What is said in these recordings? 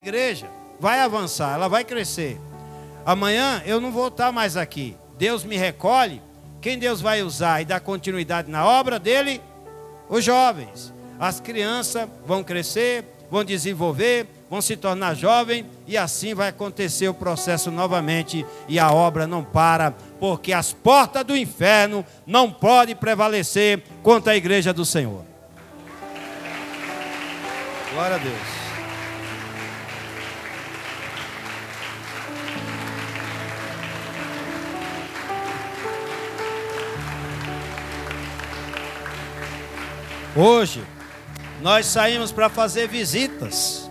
igreja vai avançar, ela vai crescer. Amanhã eu não vou estar mais aqui. Deus me recolhe. Quem Deus vai usar e dar continuidade na obra dele? Os jovens. As crianças vão crescer, vão desenvolver, vão se tornar jovens, e assim vai acontecer o processo novamente, e a obra não para, porque as portas do inferno não podem prevalecer contra a igreja do Senhor. Glória a Deus. Hoje, nós saímos para fazer visitas.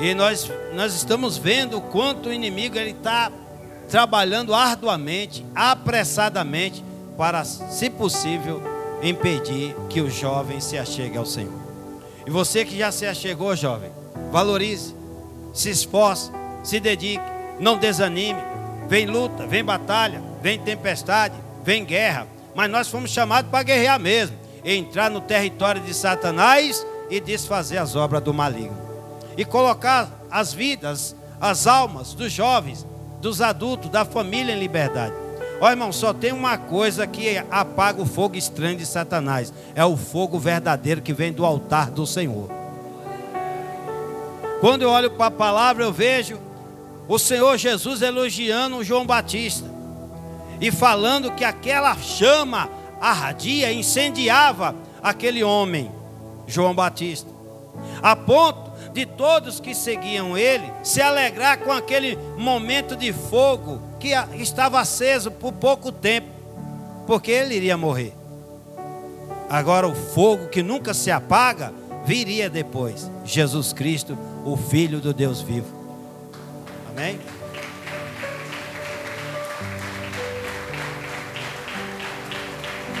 E nós estamos vendo o quanto o inimigo está trabalhando arduamente, apressadamente, para, se possível, impedir que o jovem se achegue ao Senhor. E você que já se achegou, jovem, valorize, se esforce, se dedique, não desanime. Vem luta, vem batalha, vem tempestade, vem guerra. Mas nós fomos chamados para guerrear mesmo. Entrar no território de Satanás e desfazer as obras do maligno. E colocar as vidas, as almas dos jovens, dos adultos, da família em liberdade. Ó, irmão, só tem uma coisa que apaga o fogo estranho de Satanás. É o fogo verdadeiro que vem do altar do Senhor. Quando eu olho para a palavra, eu vejo o Senhor Jesus elogiando o João Batista. E falando que aquela chama ardia, incendiava aquele homem, João Batista, a ponto de todos que seguiam ele se alegrar com aquele momento de fogo que estava aceso por pouco tempo, porque ele iria morrer. Agora o fogo que nunca se apaga viria depois, Jesus Cristo, o Filho do Deus vivo. Amém?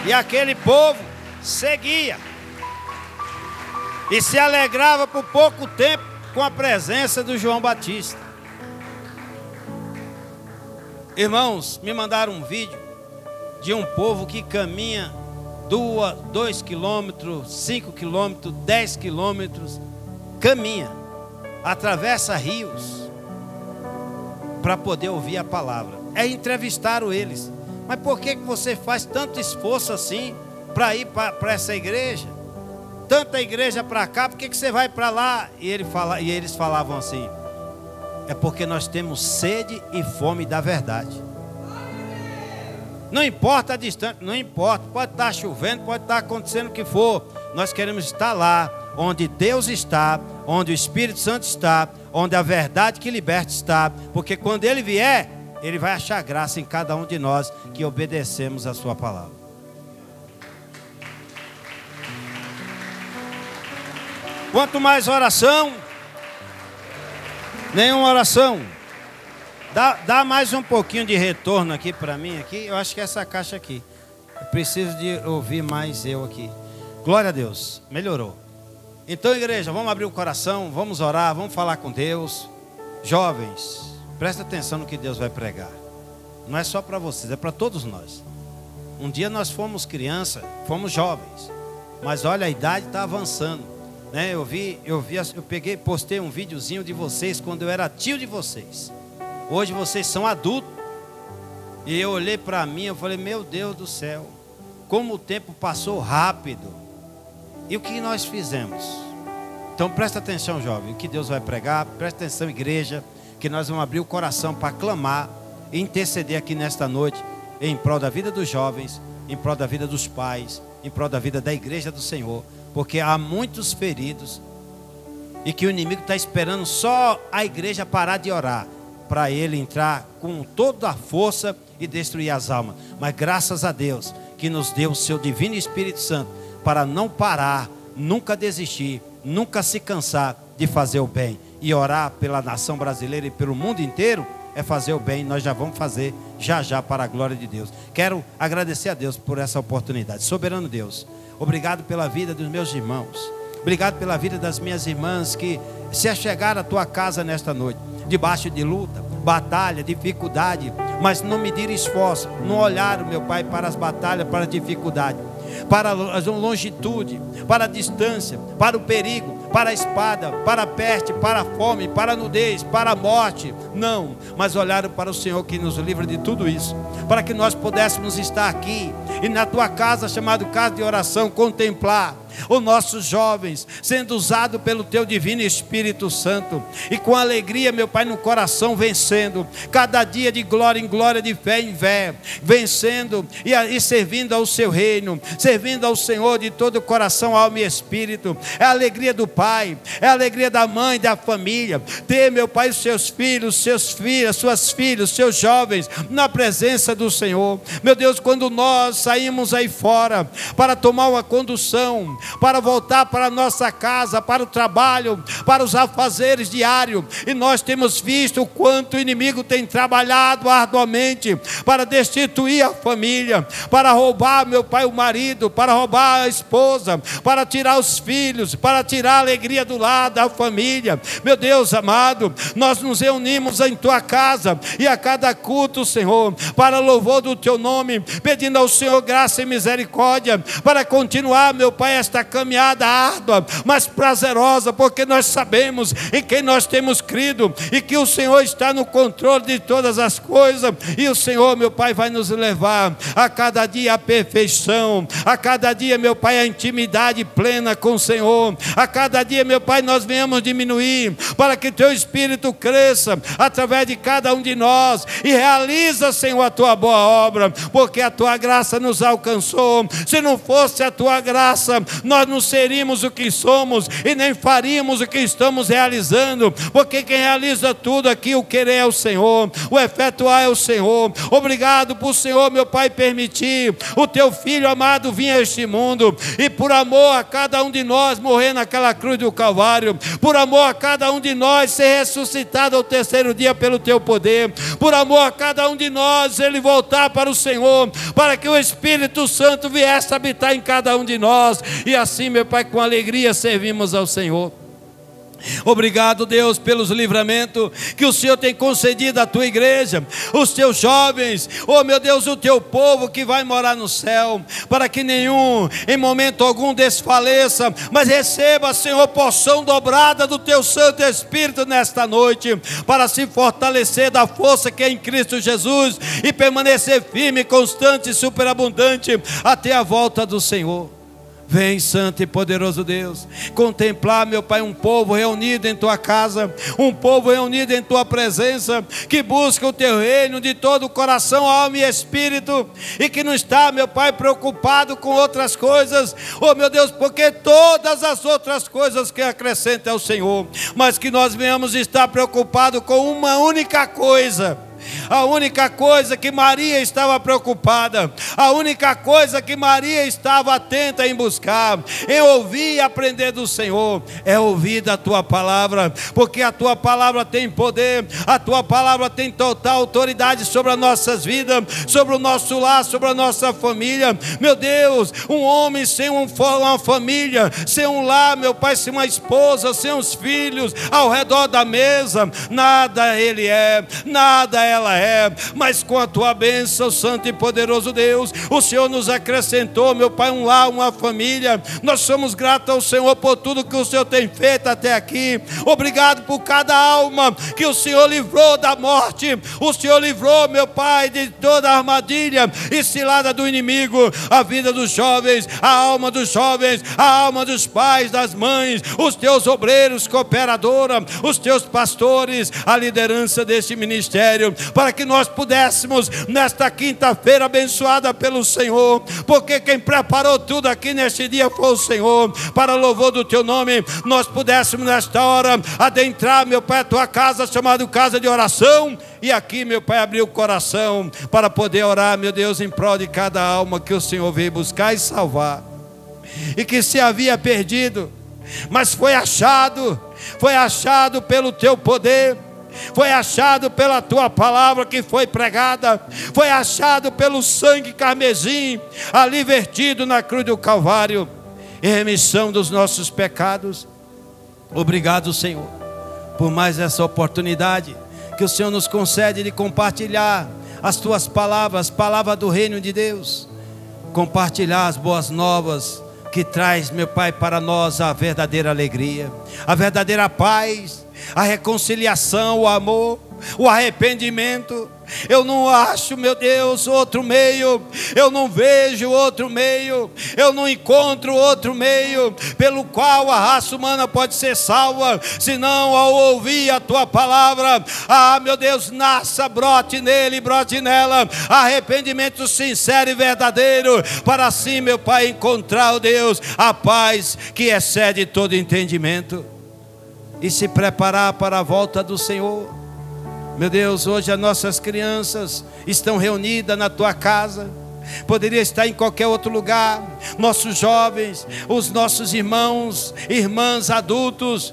E aquele povo seguia e se alegrava por pouco tempo com a presença do João Batista. Irmãos, me mandaram um vídeo de um povo que caminha 2 quilômetros, 5 quilômetros, 10 quilômetros, caminha, atravessa rios para poder ouvir a palavra. Entrevistaram eles. Mas por que você faz tanto esforço assim para ir para essa igreja? Tanta igreja para cá, por que você vai para lá? E eles falavam assim: é porque nós temos sede e fome da verdade. Não importa a distância, não importa, pode estar chovendo, pode estar acontecendo o que for. Nós queremos estar lá, onde Deus está, onde o Espírito Santo está, onde a verdade que liberta está. Porque quando Ele vier, Ele vai achar graça em cada um de nós que obedecemos a sua palavra. Quanto mais oração, nenhuma oração. Dá mais um pouquinho de retorno aqui para mim aqui. Eu acho que é essa caixa aqui. Eu preciso de ouvir mais eu aqui. Glória a Deus. Melhorou. Então, igreja, vamos abrir o coração, vamos orar, vamos falar com Deus. Jovens, presta atenção no que Deus vai pregar. Não é só para vocês, é para todos nós. Um dia nós fomos criança, fomos jovens, mas olha, a idade está avançando, né? Eu postei um videozinho de vocês quando eu era tio de vocês. Hoje vocês são adultos. E eu olhei para mim, eu falei: meu Deus do céu, como o tempo passou rápido. E o que nós fizemos? Então presta atenção, jovem, o que Deus vai pregar. Presta atenção, igreja, que nós vamos abrir o coração para clamar e interceder aqui nesta noite em prol da vida dos jovens, em prol da vida dos pais, em prol da vida da igreja do Senhor, porque há muitos feridos e que o inimigo está esperando só a igreja parar de orar para ele entrar com toda a força e destruir as almas. Mas graças a Deus que nos deu o seu divino Espírito Santo para não parar, nunca desistir, nunca se cansar de fazer o bem. E orar pela nação brasileira e pelo mundo inteiro é fazer o bem. Nós já vamos fazer já para a glória de Deus. Quero agradecer a Deus por essa oportunidade. Soberano Deus, obrigado pela vida dos meus irmãos. Obrigado pela vida das minhas irmãs que se achegaram à tua casa nesta noite, debaixo de luta, batalha, dificuldade, mas não mediram esforço, não olharam, meu Pai, para as batalhas, para a dificuldade, para a longitude, para a distância, para o perigo, para a espada, para a peste, para a fome, para a nudez, para a morte. Não, mas olharam para o Senhor que nos livra de tudo isso, para que nós pudéssemos estar aqui e na tua casa, chamada casa de oração, contemplar os nossos jovens sendo usados pelo teu divino Espírito Santo, e com alegria, meu Pai, no coração, vencendo cada dia de glória em glória, de fé em fé, vencendo e servindo ao seu reino, servindo ao Senhor de todo o coração, alma e espírito. É a alegria do pai, é a alegria da mãe, da família, ter, meu Pai, os seus filhos, seus filhos, suas filhas, seus jovens na presença do Senhor. Meu Deus, quando nós saímos aí fora para tomar uma condução, para voltar para a nossa casa, para o trabalho, para os afazeres diários, e nós temos visto o quanto o inimigo tem trabalhado arduamente para destituir a família, para roubar, meu Pai, o marido, para roubar a esposa, para tirar os filhos, para tirar a alegria do lar da família. Meu Deus amado, nós nos reunimos em tua casa, e a cada culto, Senhor, para louvor do teu nome, pedindo ao Senhor graça e misericórdia, para continuar, meu Pai, esta caminhada árdua, mas prazerosa, porque nós sabemos em quem nós temos crido, e que o Senhor está no controle de todas as coisas, e o Senhor, meu Pai, vai nos levar a cada dia à perfeição, a cada dia, meu Pai, a intimidade plena com o Senhor, a cada dia, meu Pai, nós venhamos diminuir, para que teu Espírito cresça através de cada um de nós, e realiza, Senhor, a tua boa obra, porque a tua graça nos alcançou. Se não fosse a tua graça, nós não seríamos o que somos, e nem faríamos o que estamos realizando, porque quem realiza tudo aqui, o querer é o Senhor, o efetuar é o Senhor. Obrigado por o Senhor, meu Pai, permitir o teu Filho amado vir a este mundo, e por amor a cada um de nós morrer naquela cruz do Calvário, por amor a cada um de nós ser ressuscitado ao terceiro dia pelo teu poder, por amor a cada um de nós ele voltar para o Senhor, para que o Espírito Santo viesse habitar em cada um de nós, e assim, meu Pai, com alegria servimos ao Senhor. Obrigado, Deus, pelos livramentos que o Senhor tem concedido à tua igreja, os teus jovens, oh meu Deus, o teu povo que vai morar no céu, para que nenhum, em momento algum, desfaleça, mas receba, Senhor, porção dobrada do teu Santo Espírito nesta noite, para se fortalecer da força que é em Cristo Jesus, e permanecer firme, constante e superabundante até a volta do Senhor. Vem, santo e poderoso Deus, contemplar, meu Pai, um povo reunido em tua casa, um povo reunido em tua presença, que busca o teu reino de todo o coração, alma e espírito, e que não está, meu Pai, preocupado com outras coisas, oh meu Deus, porque todas as outras coisas que acrescenta é o Senhor, mas que nós venhamos estar preocupados com uma única coisa. A única coisa que Maria estava preocupada, a única coisa que Maria estava atenta em buscar, em ouvir e aprender do Senhor, é ouvir da tua palavra, porque a tua palavra tem poder, a tua palavra tem total autoridade sobre as nossas vidas, sobre o nosso lar, sobre a nossa família. Meu Deus, um homem sem uma família, sem um lar, meu Pai, sem uma esposa, sem os filhos ao redor da mesa, nada ele é, nada ela é, mas com a tua bênção, santo e poderoso Deus, o Senhor nos acrescentou, meu Pai, um lar, uma família. Nós somos gratos ao Senhor por tudo que o Senhor tem feito até aqui. Obrigado por cada alma que o Senhor livrou da morte, o Senhor livrou, meu Pai, de toda a armadilha e cilada do inimigo, a vida dos jovens, a alma dos jovens, a alma dos pais, das mães, os teus obreiros, cooperadora, os teus pastores, a liderança deste ministério, para que nós pudéssemos nesta quinta-feira abençoada pelo Senhor, porque quem preparou tudo aqui neste dia foi o Senhor, para louvor do teu nome. Nós pudéssemos nesta hora adentrar, meu Pai, a tua casa, chamada casa de oração, e aqui, meu Pai, abrir o coração para poder orar, meu Deus, em prol de cada alma que o Senhor veio buscar e salvar, e que se havia perdido, mas foi achado pelo teu poder, foi achado pela tua palavra que foi pregada, foi achado pelo sangue carmesim ali vertido na cruz do Calvário, em remissão dos nossos pecados. Obrigado, Senhor, por mais essa oportunidade que o Senhor nos concede de compartilhar as tuas palavras, palavra do reino de Deus, compartilhar as boas novas que traz, meu Pai, para nós a verdadeira alegria, a verdadeira paz, a reconciliação, o amor, o arrependimento. Eu não acho, meu Deus, outro meio, eu não vejo outro meio, eu não encontro outro meio pelo qual a raça humana pode ser salva, senão ao ouvir a tua palavra. Ah, meu Deus, nasça, brote nele, brote nela, arrependimento sincero e verdadeiro, para assim, meu Pai, encontrar, ó Deus, a paz que excede todo entendimento e se preparar para a volta do Senhor. Meu Deus, hoje as nossas crianças estão reunidas na tua casa, poderia estar em qualquer outro lugar, nossos jovens, os nossos irmãos, irmãs, adultos,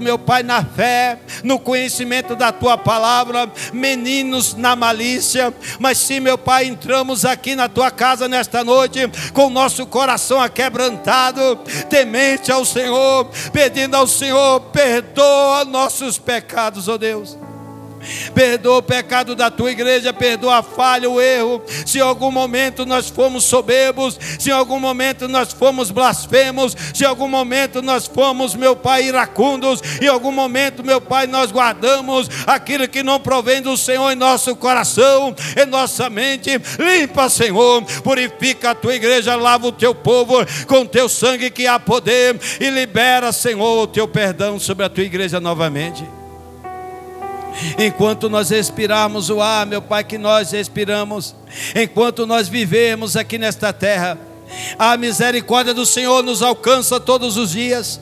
meu Pai, na fé, no conhecimento da tua palavra, meninos na malícia, mas sim, meu Pai, entramos aqui na tua casa nesta noite, com o nosso coração aquebrantado, temente ao Senhor, pedindo ao Senhor, perdoa nossos pecados, ó Deus. Perdoa o pecado da tua igreja, perdoa a falha, o erro. Se em algum momento nós fomos soberbos, se em algum momento nós fomos blasfemos, se em algum momento nós fomos, meu Pai, iracundos, em algum momento, meu Pai, nós guardamos aquilo que não provém do Senhor em nosso coração, em nossa mente, limpa, Senhor, purifica a tua igreja, lava o teu povo com teu sangue que há poder, e libera, Senhor, o teu perdão sobre a tua igreja novamente. Enquanto nós respirarmos o ar, meu Pai, que nós respiramos, enquanto nós vivemos aqui nesta terra, a misericórdia do Senhor nos alcança todos os dias.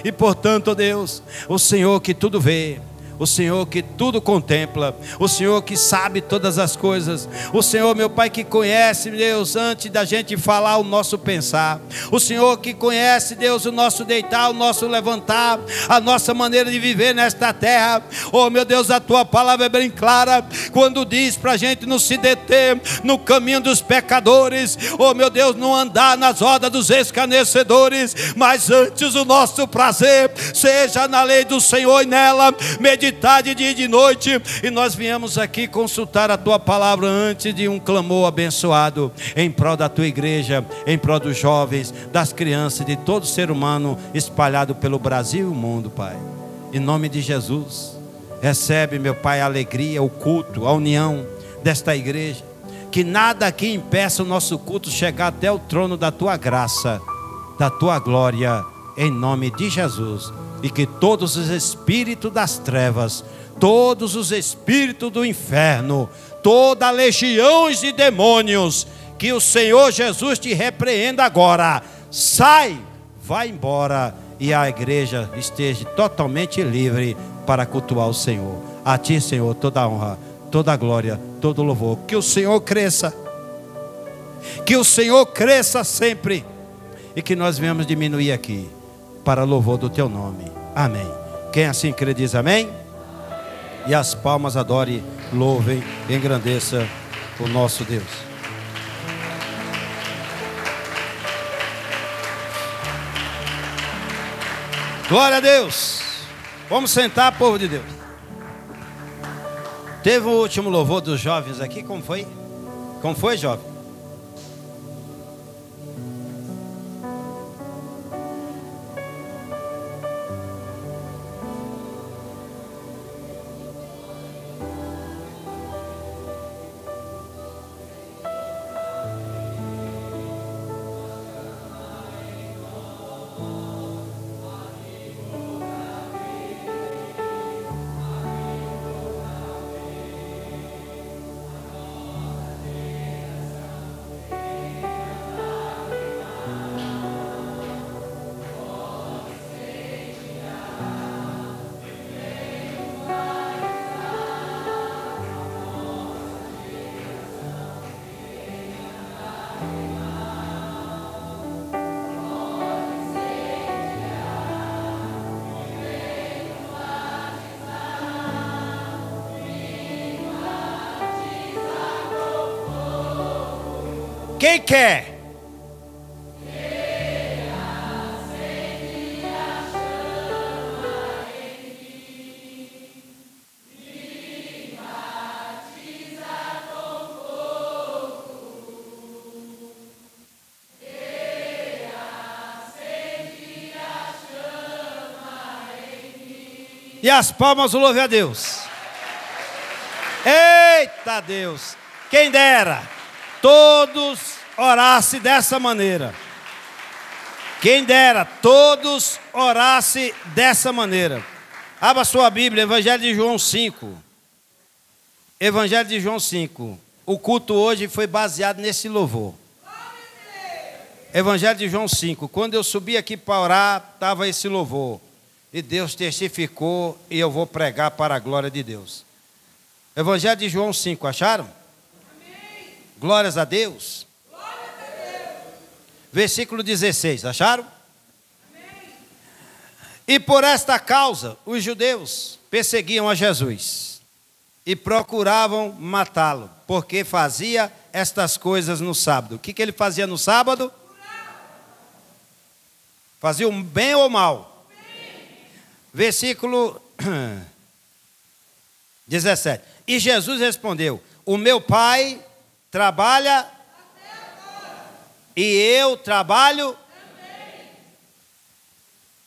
E portanto, Deus, o Senhor que tudo vê, o Senhor que tudo contempla, o Senhor que sabe todas as coisas, o Senhor, meu Pai, que conhece, Deus, antes da gente falar o nosso pensar, o Senhor que conhece, Deus, o nosso deitar, o nosso levantar, a nossa maneira de viver nesta terra. Oh, meu Deus, a tua palavra é bem clara, quando diz para a gente não se deter no caminho dos pecadores, oh, meu Deus, não andar nas rodas dos escarnecedores, mas antes o nosso prazer seja na lei do Senhor e nela meditar de dia e de noite. E nós viemos aqui consultar a tua palavra antes de um clamor abençoado em prol da tua igreja, em prol dos jovens, das crianças, de todo ser humano espalhado pelo Brasil e o mundo, Pai. Em nome de Jesus, recebe, meu Pai, a alegria, o culto, a união desta igreja, que nada aqui impeça o nosso culto chegar até o trono da tua graça, da tua glória, em nome de Jesus. E que todos os espíritos das trevas, todos os espíritos do inferno, toda a legião de demônios, que o Senhor Jesus te repreenda agora. Sai, vai embora, e a igreja esteja totalmente livre para cultuar o Senhor. A ti, Senhor, toda a honra, toda a glória, todo o louvor. Que o Senhor cresça, que o Senhor cresça sempre, e que nós venhamos diminuir aqui, para louvor do teu nome. Amém. Quem assim crê diz amém. E as palmas adore, louvem, engrandeça o nosso Deus. Glória a Deus. Vamos sentar, povo de Deus. Teve o último louvor dos jovens aqui, como foi? Como foi, jovem? Quem quer? E as palmas o louve a Deus. Eita Deus! Quem dera todos orassem dessa maneira. Quem dera todos orassem dessa maneira. Abra sua Bíblia, Evangelho de João 5. Evangelho de João 5. O culto hoje foi baseado nesse louvor. Evangelho de João 5. Quando eu subi aqui para orar, estava esse louvor. E Deus testificou e eu vou pregar para a glória de Deus. Evangelho de João 5, acharam? Amém. Glórias a Deus. Glórias a Deus. Versículo 16, acharam? Amém. E por esta causa, os judeus perseguiam a Jesus e procuravam matá-lo, porque fazia estas coisas no sábado. O que ele fazia no sábado? Fazia um bem ou mal? Bem. Versículo 17. E Jesus respondeu: o meu Pai trabalha e eu trabalho também.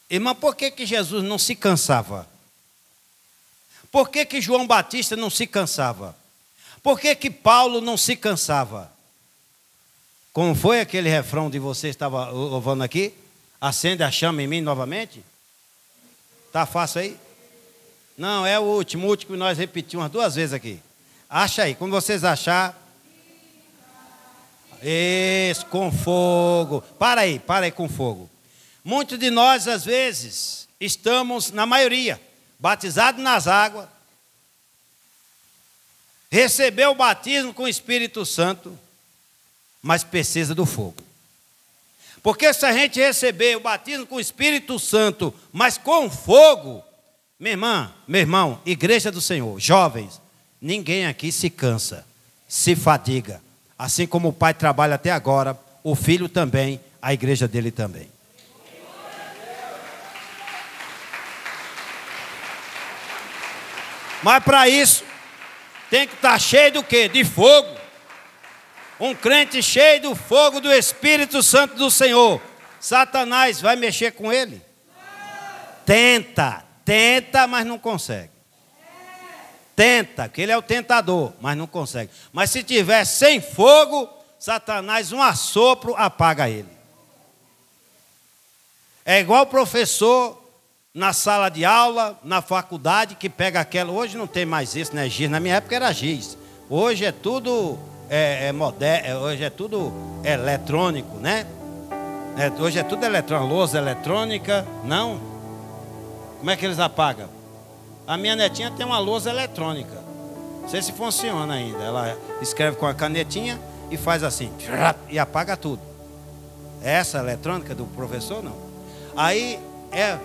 Irmão, por que Jesus não se cansava? Por que João Batista não se cansava? Por que Paulo não se cansava? Como foi aquele refrão de você estava louvando aqui? Acende a chama em mim novamente? Tá fácil aí? Não, é o último que nós repetimos umas 2 vezes aqui. Acha aí, quando vocês achar. Isso, com fogo. Para aí com fogo. Muitos de nós, às vezes, estamos, na maioria, batizados nas águas, recebeu o batismo com o Espírito Santo, mas precisa do fogo. Porque se a gente receber o batismo com o Espírito Santo, mas com fogo, minha irmã, meu irmão, igreja do Senhor, jovens, ninguém aqui se cansa, se fadiga. Assim como o Pai trabalha até agora, o Filho também, a igreja dele também. Mas para isso, tem que estar cheio do quê? De fogo. Um crente cheio do fogo do Espírito Santo do Senhor. Satanás vai mexer com ele? Tenta, mas não consegue. Tenta, que ele é o tentador, mas não consegue. Mas se tiver sem fogo, Satanás, um assopro, apaga ele. É igual o professor na sala de aula, na faculdade, que pega aquela... Hoje não tem mais isso, né? Giz. Na minha época era giz. Hoje é tudo moderno, hoje é tudo eletrônico, né? Hoje é tudo eletrônico, lousa eletrônica, não? Como é que eles apagam? A minha netinha tem uma lousa eletrônica. Não sei se funciona ainda. Ela escreve com a canetinha e faz assim, e apaga tudo. Essa eletrônica do professor, não. Aí,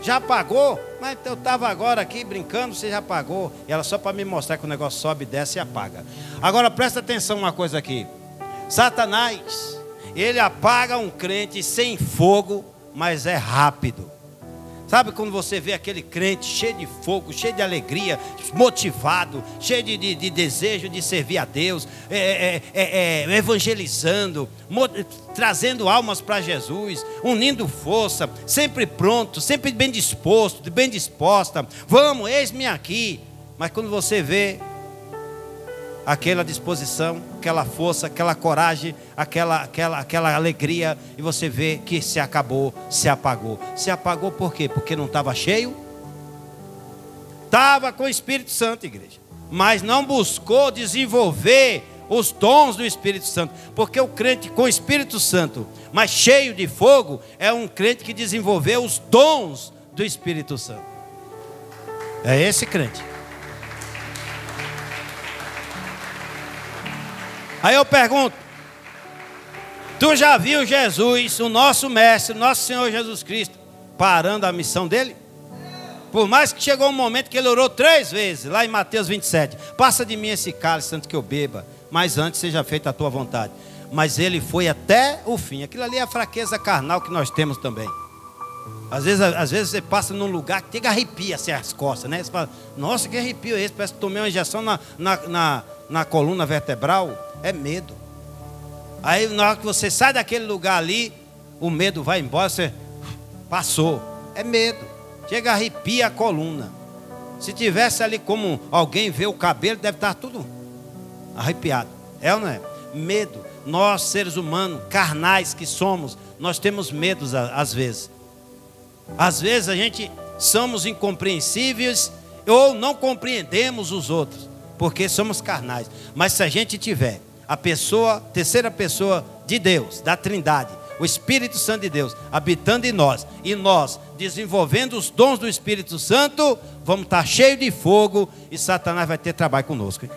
já apagou? Mas eu estava agora aqui brincando, você já apagou. E ela só para me mostrar que o negócio sobe, desce e apaga. Agora presta atenção uma coisa aqui. Satanás, ele apaga um crente sem fogo, mas é rápido. Sabe quando você vê aquele crente cheio de fogo, cheio de alegria, motivado, cheio de desejo de servir a Deus, evangelizando, trazendo almas para Jesus, unindo força, sempre pronto, sempre bem disposto, bem disposta. Vamos, eis-me aqui. Mas quando você vê aquela disposição, aquela força, aquela coragem, aquela alegria, e você vê que se acabou, se apagou. Se apagou por quê? Porque não estava cheio? Estava com o Espírito Santo, igreja, mas não buscou desenvolver os dons do Espírito Santo. Porque o crente com o Espírito Santo, mas cheio de fogo, é um crente que desenvolveu os dons do Espírito Santo. É esse crente. Aí eu pergunto, tu já viu Jesus, o nosso mestre, o nosso Senhor Jesus Cristo, parando a missão dele? Por mais que chegou um momento que ele orou 3 vezes, lá em Mateus 27. Passa de mim esse cálice antes que eu beba, mas antes seja feita a tua vontade. Mas ele foi até o fim. Aquilo ali é a fraqueza carnal que nós temos também. Às vezes você passa num lugar que arrepia assim, as costas, né? Você fala, nossa, que arrepio é esse? Parece que tomei uma injeção na coluna vertebral. É medo. Aí na hora que você sai daquele lugar ali, o medo vai embora, você passou. É medo. Chega a arrepia a coluna. Se tivesse ali como alguém vê o cabelo, deve estar tudo arrepiado. É ou não é? Medo. Nós, seres humanos, carnais que somos, nós temos medos às vezes. Às vezes a gente somos incompreensíveis ou não compreendemos os outros, porque somos carnais. Mas se a gente tiver a pessoa, terceira pessoa de Deus, da Trindade, o Espírito Santo de Deus habitando em nós, e nós desenvolvendo os dons do Espírito Santo, vamos estar cheios de fogo e Satanás vai ter trabalho conosco, hein?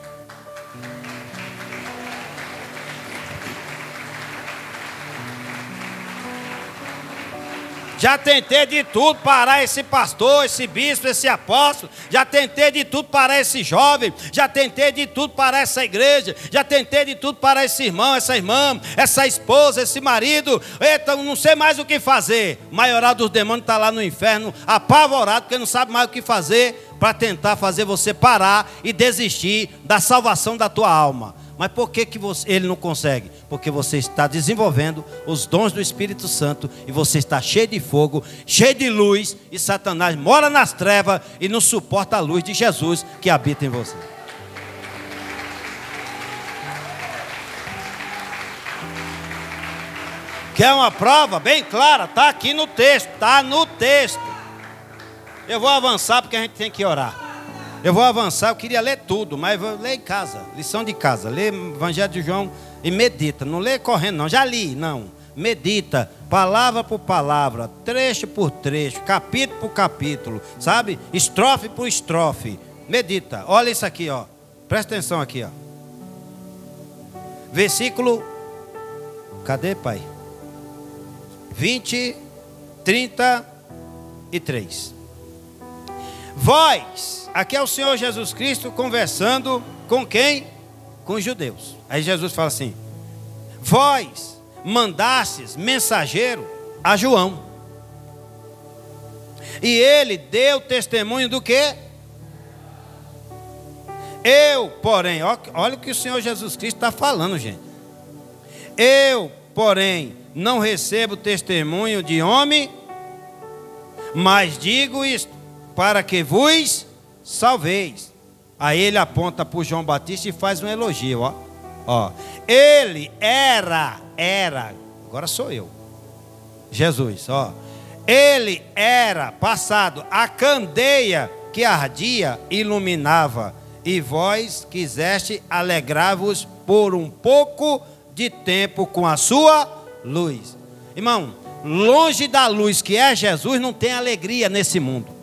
Já tentei de tudo parar esse pastor, esse bispo, esse apóstolo. Já tentei de tudo parar esse jovem. Já tentei de tudo parar essa igreja. Já tentei de tudo parar esse irmão, essa irmã, essa esposa, esse marido. Eita, não sei mais o que fazer. O maioral dos demônios está lá no inferno, apavorado, porque não sabe mais o que fazer para tentar fazer você parar e desistir da salvação da tua alma. Mas por que ele não consegue? Porque você está desenvolvendo os dons do Espírito Santo e você está cheio de fogo, cheio de luz, e Satanás mora nas trevas e não suporta a luz de Jesus que habita em você. Quer uma prova bem clara? Está aqui no texto, está no texto. Eu vou avançar porque a gente tem que orar. Eu vou avançar, eu queria ler tudo, mas vou ler em casa, lição de casa. Lê Evangelho de João e medita. Não lê correndo não, já li, não. Medita, palavra por palavra, trecho por trecho, capítulo por capítulo, sabe? Estrofe por estrofe. Medita, olha isso aqui, ó. Presta atenção aqui, ó. Versículo, cadê, pai? 33. Vós, aqui é o Senhor Jesus Cristo conversando com quem? Com os judeus. Aí Jesus fala assim: vós mandastes mensageiro a João, e ele deu testemunho do quê? Eu, porém, olha o que o Senhor Jesus Cristo está falando, gente. Eu, porém, não recebo testemunho de homem, mas digo isto, para que vos salveis. Aí ele aponta para o João Batista e faz um elogio, ó. Ele era, agora sou eu, Jesus, ó. Ele era, passado, a candeia que ardia e iluminava, e vós quiseste alegrar-vos por um pouco de tempo com a sua luz. Irmão, longe da luz que é Jesus, não tem alegria nesse mundo.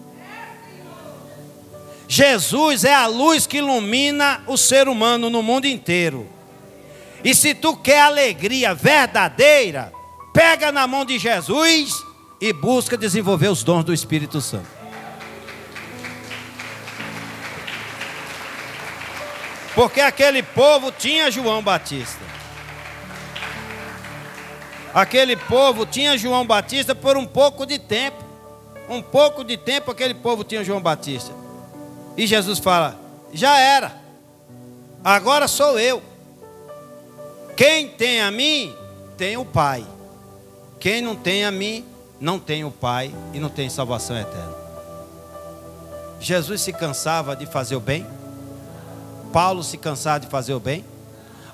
Jesus é a luz que ilumina o ser humano no mundo inteiro. E se tu quer alegria verdadeira, pega na mão de Jesus e busca desenvolver os dons do Espírito Santo. Porque aquele povo tinha João Batista. Aquele povo tinha João Batista por um pouco de tempo. Um pouco de tempo aquele povo tinha João Batista. E Jesus fala: já era, agora sou eu. Quem tem a mim, tem o Pai. Quem não tem a mim, não tem o Pai e não tem salvação eterna. Jesus se cansava de fazer o bem? Paulo se cansava de fazer o bem?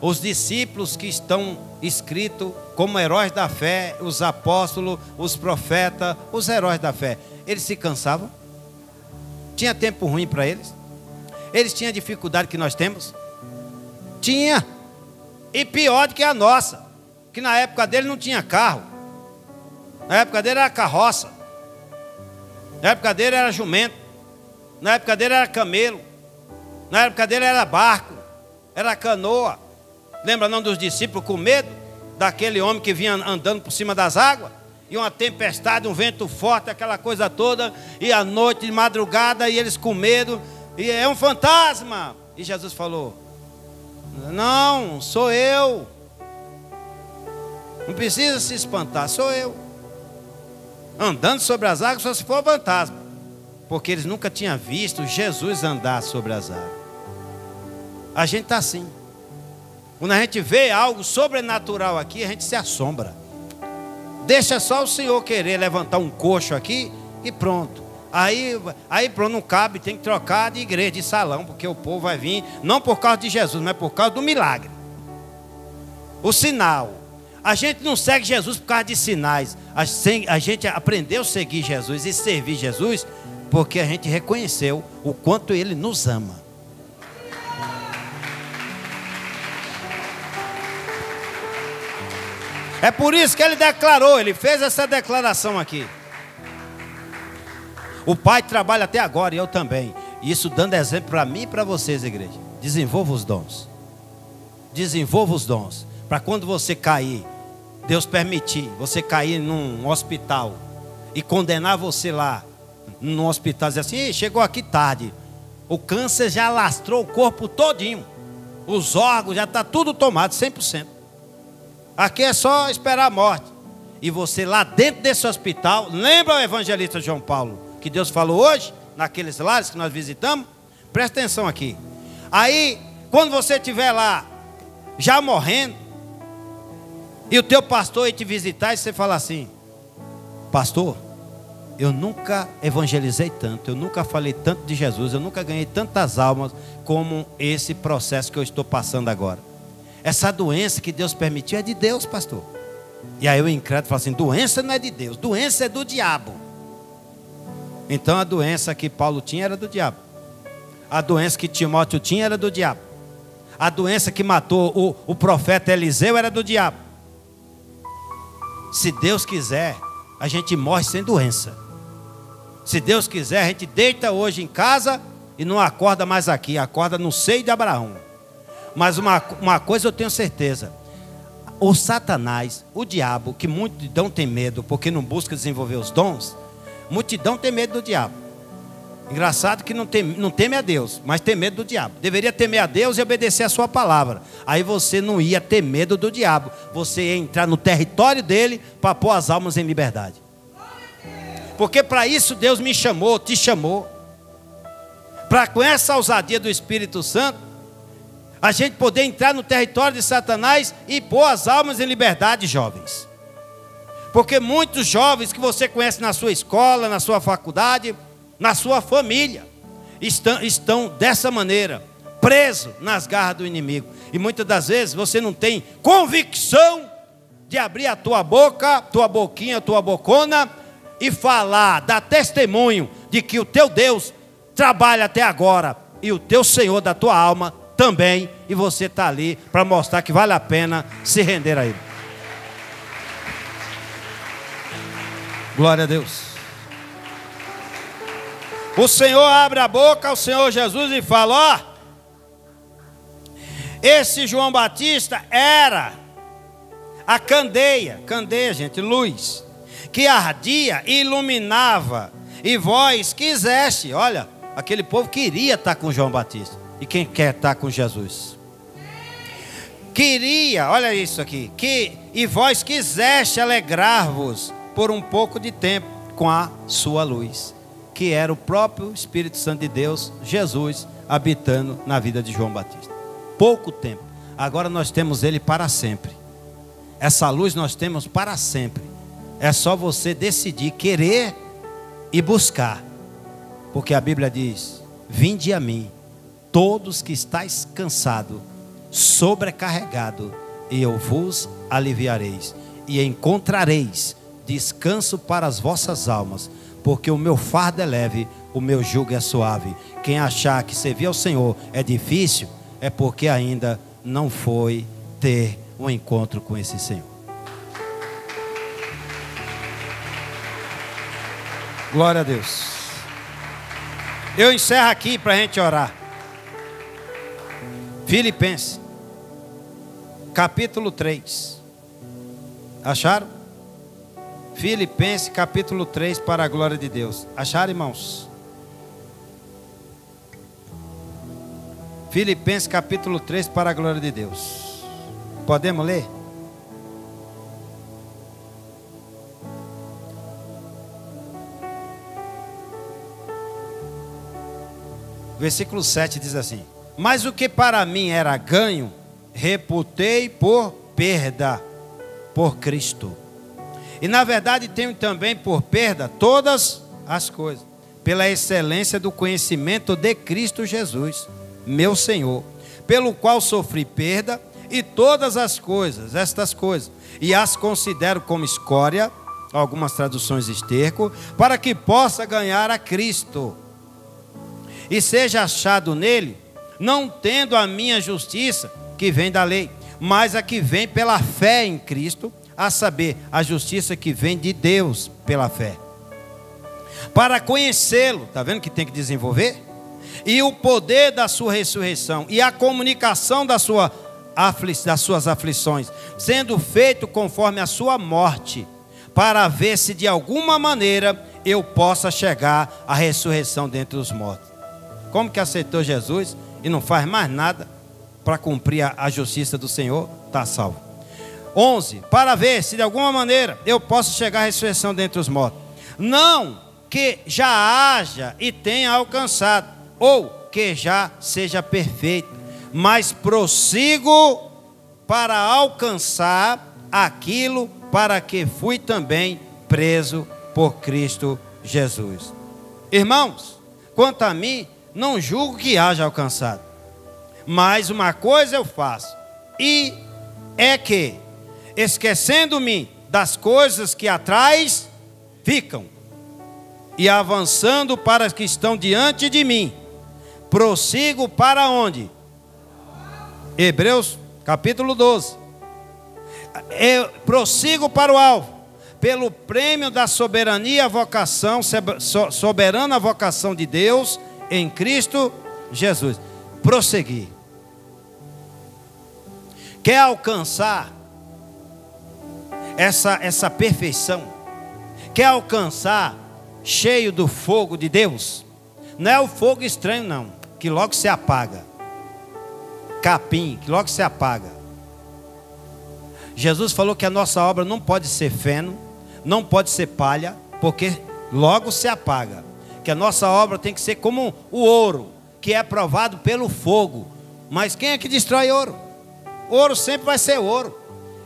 Os discípulos que estão escritos como heróis da fé, os apóstolos, os profetas, os heróis da fé, eles se cansavam? Tinha tempo ruim para eles? Eles tinham a dificuldade que nós temos? Tinha. E pior do que a nossa, que na época dele não tinha carro. Na época dele era carroça. Na época dele era jumento. Na época dele era camelo. Na época dele era barco. Era canoa. Lembra não dos discípulos com medo daquele homem que vinha andando por cima das águas? E uma tempestade, um vento forte, aquela coisa toda, e à noite, de madrugada, e eles com medo, e é um fantasma. E Jesus falou: não, sou eu. Não precisa se espantar, sou eu. Andando sobre as águas só se for fantasma, porque eles nunca tinham visto Jesus andar sobre as águas. A gente está assim. Quando a gente vê algo sobrenatural aqui, a gente se assombra. Deixa só o Senhor querer levantar um coxo aqui e pronto. Aí pronto, não cabe, tem que trocar de igreja, de salão, porque o povo vai vir, não por causa de Jesus, mas por causa do milagre. O sinal. A gente não segue Jesus por causa de sinais. A gente aprendeu a seguir Jesus e servir Jesus porque a gente reconheceu o quanto Ele nos ama. É por isso que Ele declarou, Ele fez essa declaração aqui. O Pai trabalha até agora e eu também. Isso dando exemplo para mim e para vocês, igreja. Desenvolva os dons. Desenvolva os dons. Para quando você cair, Deus permitir, você cair num hospital e condenar você lá, num hospital, dizer assim, chegou aqui tarde. O câncer já lastrou o corpo todinho. Os órgãos já está tudo tomado, 100%. Aqui é só esperar a morte. E você lá dentro desse hospital, lembra o evangelista João Paulo, que Deus falou hoje, naqueles lares que nós visitamos? Presta atenção aqui. Aí, quando você estiver lá, já morrendo, e o teu pastor ir te visitar, e você fala assim, pastor, eu nunca evangelizei tanto, eu nunca falei tanto de Jesus, eu nunca ganhei tantas almas como esse processo que eu estou passando agora. Essa doença que Deus permitiu é de Deus, pastor. E aí o incrédulo fala assim, doença não é de Deus, doença é do diabo. Então a doença que Paulo tinha era do diabo. A doença que Timóteo tinha era do diabo. A doença que matou o profeta Eliseu era do diabo. Se Deus quiser, a gente morre sem doença. Se Deus quiser, a gente deita hoje em casa e não acorda mais aqui, acorda no seio de Abraão. Mas uma coisa eu tenho certeza, o Satanás, o diabo, que multidão tem medo porque não busca desenvolver os dons, multidão tem medo do diabo. Engraçado que não teme a Deus, mas tem medo do diabo. Deveria temer a Deus e obedecer a sua palavra. Aí você não ia ter medo do diabo. Você ia entrar no território dele para pôr as almas em liberdade. Porque para isso Deus me chamou, te chamou. Para com essa ousadia do Espírito Santo, a gente poder entrar no território de Satanás e pôr as almas em liberdade, jovens. Porque muitos jovens que você conhece na sua escola, na sua faculdade, na sua família, estão dessa maneira, presos nas garras do inimigo. E muitas das vezes você não tem convicção de abrir a tua boca, tua boquinha, tua bocona e falar, dar testemunho de que o teu Deus trabalha até agora e o teu Senhor da tua alma também, e você está ali para mostrar que vale a pena se render a Ele. Glória a Deus. O Senhor abre a boca, o Senhor Jesus, e fala, esse João Batista era a candeia, gente, luz, que ardia e iluminava, e vós quiseste, olha, aquele povo queria estar com João Batista. E quem quer estar com Jesus? Queria, olha isso aqui, e vós quiseste alegrar-vos por um pouco de tempo com a sua luz, que era o próprio Espírito Santo de Deus, Jesus, habitando na vida de João Batista. Pouco tempo, agora nós temos ele para sempre. Essa luz nós temos para sempre. É só você decidir, querer e buscar. Porque a Bíblia diz, vinde a mim, todos que estáis cansados, sobrecarregados, e eu vos aliviareis, e encontrareis descanso para as vossas almas, porque o meu fardo é leve, o meu jugo é suave. Quem achar que servir ao Senhor é difícil, é porque ainda não foi ter um encontro com esse Senhor. Glória a Deus. Eu encerro aqui para a gente orar. Filipenses, capítulo 3. Acharam? Filipenses, capítulo 3, para a glória de Deus. Acharam, irmãos? Filipenses, capítulo 3, para a glória de Deus. Podemos ler? Versículo 7 diz assim: mas o que para mim era ganho, reputei por perda, por Cristo. E na verdade tenho também por perda todas as coisas, pela excelência do conhecimento de Cristo Jesus, meu Senhor, pelo qual sofri perda, e todas estas coisas, e as considero como escória, algumas traduções esterco, para que possa ganhar a Cristo, e seja achado nele, não tendo a minha justiça, que vem da lei, mas a que vem pela fé em Cristo, a saber, a justiça que vem de Deus pela fé. Para conhecê-lo, está vendo que tem que desenvolver? E o poder da sua ressurreição, e a comunicação das suas aflições, sendo feito conforme a sua morte, para ver se de alguma maneira eu possa chegar à ressurreição dentre os mortos. Como que aceitou Jesus e não faz mais nada para cumprir a justiça do Senhor, está salvo. 11, para ver se de alguma maneira eu posso chegar à ressurreição dentre os mortos. Não que já haja e tenha alcançado, ou que já seja perfeito, mas prossigo para alcançar aquilo para que fui também preso por Cristo Jesus. Irmãos, quanto a mim, não julgo que haja alcançado, mas uma coisa eu faço, e é que, esquecendo-me das coisas que atrás ficam, e avançando para as que estão diante de mim, prossigo para onde? Hebreus capítulo 12. Eu prossigo para o alvo, pelo prêmio da soberana vocação de Deus em Cristo Jesus. Prosseguir. Quer alcançar essa perfeição? Quer alcançar cheio do fogo de Deus? Não é o fogo estranho não, que logo se apaga. Capim, que logo se apaga. Jesus falou que a nossa obra não pode ser feno, não pode ser palha, porque logo se apaga. Que a nossa obra tem que ser como o ouro, que é provado pelo fogo. Mas quem é que destrói ouro? Ouro sempre vai ser ouro.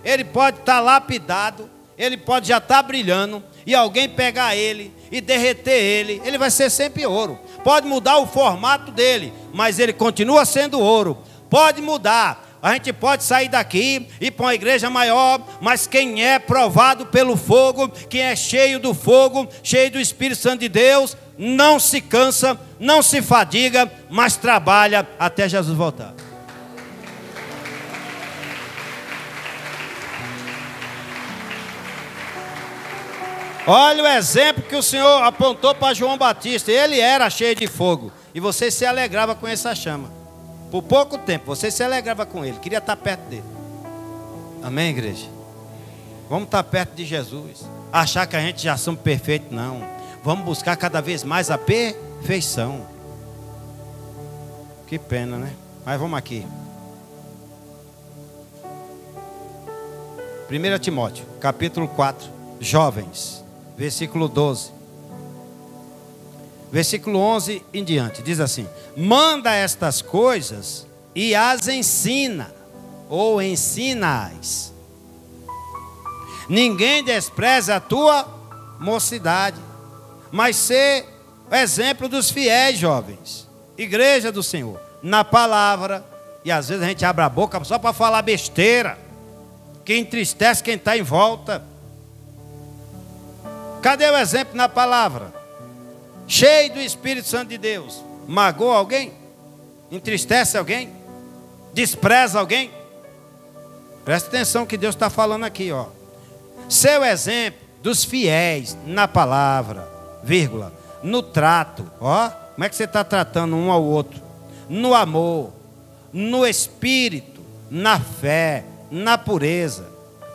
Ele pode estar lapidado, ele pode já estar brilhando, e alguém pegar ele e derreter ele, ele vai ser sempre ouro. Pode mudar o formato dele, mas ele continua sendo ouro. Pode mudar, a gente pode sair daqui e ir para uma igreja maior, mas quem é provado pelo fogo, quem é cheio do fogo, cheio do Espírito Santo de Deus, não se cansa, não se fadiga, mas trabalha até Jesus voltar. Olha o exemplo que o Senhor apontou para João Batista. Ele era cheio de fogo, e você se alegrava com essa chama. Por pouco tempo, você se alegrava com ele, queria estar perto dele. Amém, igreja? Vamos estar perto de Jesus. Achar que a gente já somos perfeitos, não. Vamos buscar cada vez mais a perfeição. Que pena, né? Mas vamos aqui. 1 Timóteo, capítulo 4, jovens, versículo 12. Versículo 11 em diante, diz assim: manda estas coisas e as ensina, ou ensina-as. Ninguém despreza a tua mocidade, mas sê exemplo dos fiéis jovens, igreja do Senhor, na palavra. E às vezes a gente abre a boca só para falar besteira, que entristece quem está em volta. Cadê o exemplo na palavra? Cheio do Espírito Santo de Deus, magoa alguém? Entristece alguém? Despreza alguém? Presta atenção que Deus está falando aqui, ó. Seu exemplo dos fiéis na palavra, vírgula, no trato, ó. Como é que você está tratando um ao outro? No amor, no espírito, na fé, na pureza.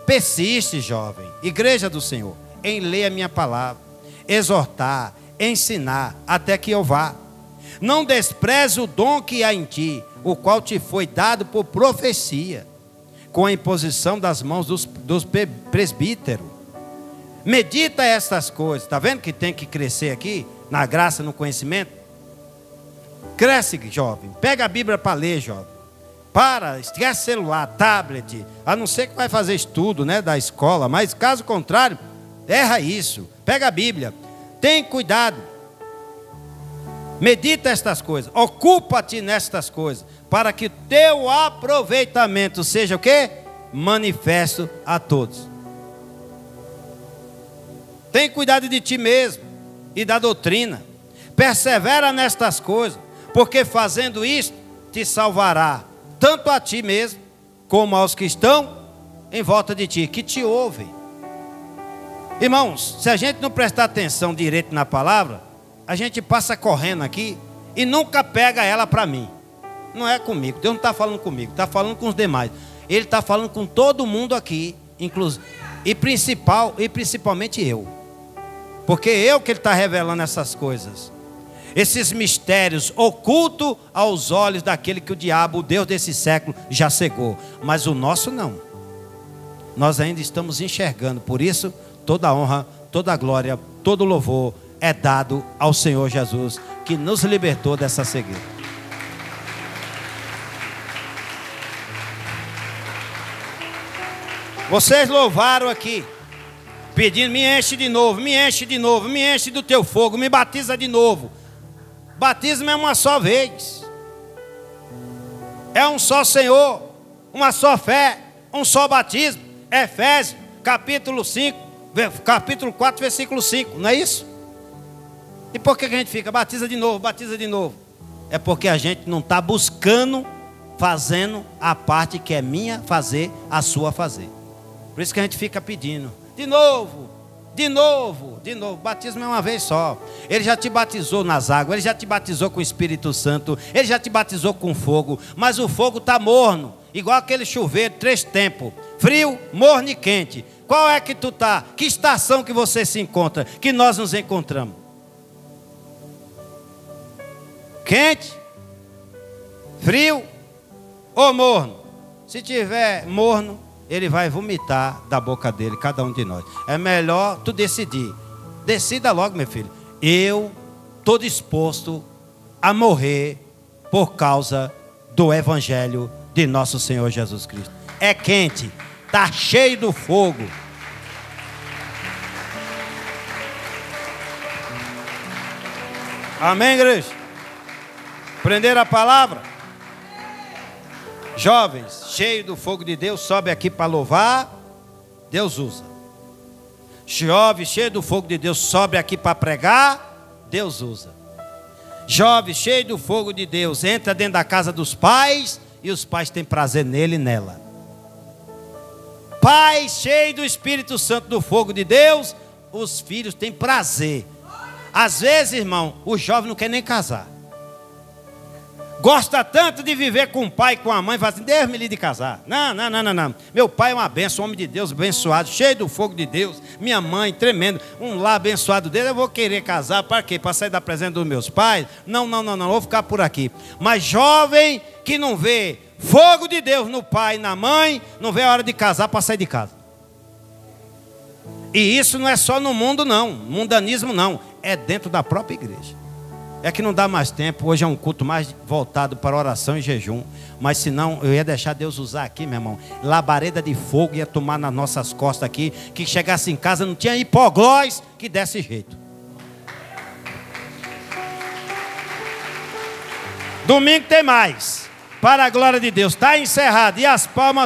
Persiste, jovem, igreja do Senhor, em ler a minha palavra, exortar, ensinar, até que eu vá. Não despreze o dom que há em ti, o qual te foi dado por profecia, com a imposição das mãos dos presbíteros. Medita estas coisas. Está vendo que tem que crescer aqui, na graça, no conhecimento? Cresce, jovem. Pega a Bíblia para ler, jovem. Esquece celular, tablet, a não ser que vai fazer estudo, né, da escola, mas caso contrário, erra isso. Pega a Bíblia. Tem cuidado. Medita estas coisas, ocupa-te nestas coisas, para que teu aproveitamento seja o quê? Manifesto a todos. Tem cuidado de ti mesmo e da doutrina. Persevera nestas coisas, porque fazendo isto te salvará, tanto a ti mesmo, como aos que estão em volta de ti, que te ouvem. Irmãos, se a gente não prestar atenção direito na palavra, a gente passa correndo aqui e nunca pega ela para mim. Não é comigo, Deus não está falando comigo, está falando com os demais. Ele está falando com todo mundo aqui, inclusive, e principalmente eu. Porque eu que ele está revelando essas coisas. Esses mistérios ocultos aos olhos daquele que o diabo, o Deus desse século, já cegou. Mas o nosso não. Nós ainda estamos enxergando. Por isso, toda a honra, toda a glória, todo o louvor é dado ao Senhor Jesus, que nos libertou dessa cegueira. Vocês louvaram aqui, pedindo, me enche de novo, me enche de novo, me enche do teu fogo, me batiza de novo. Batismo é uma só vez. É um só Senhor, uma só fé, um só batismo. Efésios, capítulo 4, versículo 5, não é isso? E por que a gente fica, batiza de novo, batiza de novo? É porque a gente não está buscando, fazendo a parte que é minha fazer, a sua fazer. Por isso que a gente fica pedindo, de novo, de novo, de novo. Batismo é uma vez só. Ele já te batizou nas águas, ele já te batizou com o Espírito Santo, ele já te batizou com fogo, mas o fogo está morno, igual aquele chuveiro, 3 tempos, frio, morno e quente. Qual é que tu está? Que estação que você se encontra? Que nós nos encontramos? Quente, frio ou morno? Se tiver morno, ele vai vomitar da boca dele, cada um de nós. É melhor tu decidir. Decida logo, meu filho. Eu estou disposto a morrer por causa do Evangelho de nosso Senhor Jesus Cristo. É quente, está cheio do fogo. Amém, igreja? Aprenderam a palavra? Jovens, cheio do fogo de Deus, sobe aqui para louvar, Deus usa. Jovens, cheio do fogo de Deus, sobe aqui para pregar, Deus usa. Jovens, cheio do fogo de Deus, entra dentro da casa dos pais, e os pais têm prazer nele e nela. Pais, cheio do Espírito Santo, do fogo de Deus, os filhos têm prazer. Às vezes, irmão, o jovem não quer nem casar. Gosta tanto de viver com o pai e com a mãe, fala assim, Deus me livre de casar. Não. Meu pai é uma bênção, um homem de Deus, abençoado, cheio do fogo de Deus. Minha mãe, tremendo, um lar abençoado dele. Eu vou querer casar, para quê? Para sair da presença dos meus pais? Não, vou ficar por aqui. Mas jovem que não vê fogo de Deus no pai e na mãe, não vê a hora de casar para sair de casa. E isso não é só no mundo não, mundanismo não, é dentro da própria igreja. É que não dá mais tempo, hoje é um culto mais voltado para oração e jejum. Mas senão eu ia deixar Deus usar aqui, meu irmão. Labareda de fogo ia tomar nas nossas costas aqui, que chegasse em casa não tinha hipoglós que desse jeito. Domingo tem mais, para a glória de Deus. Está encerrado, e as palmas...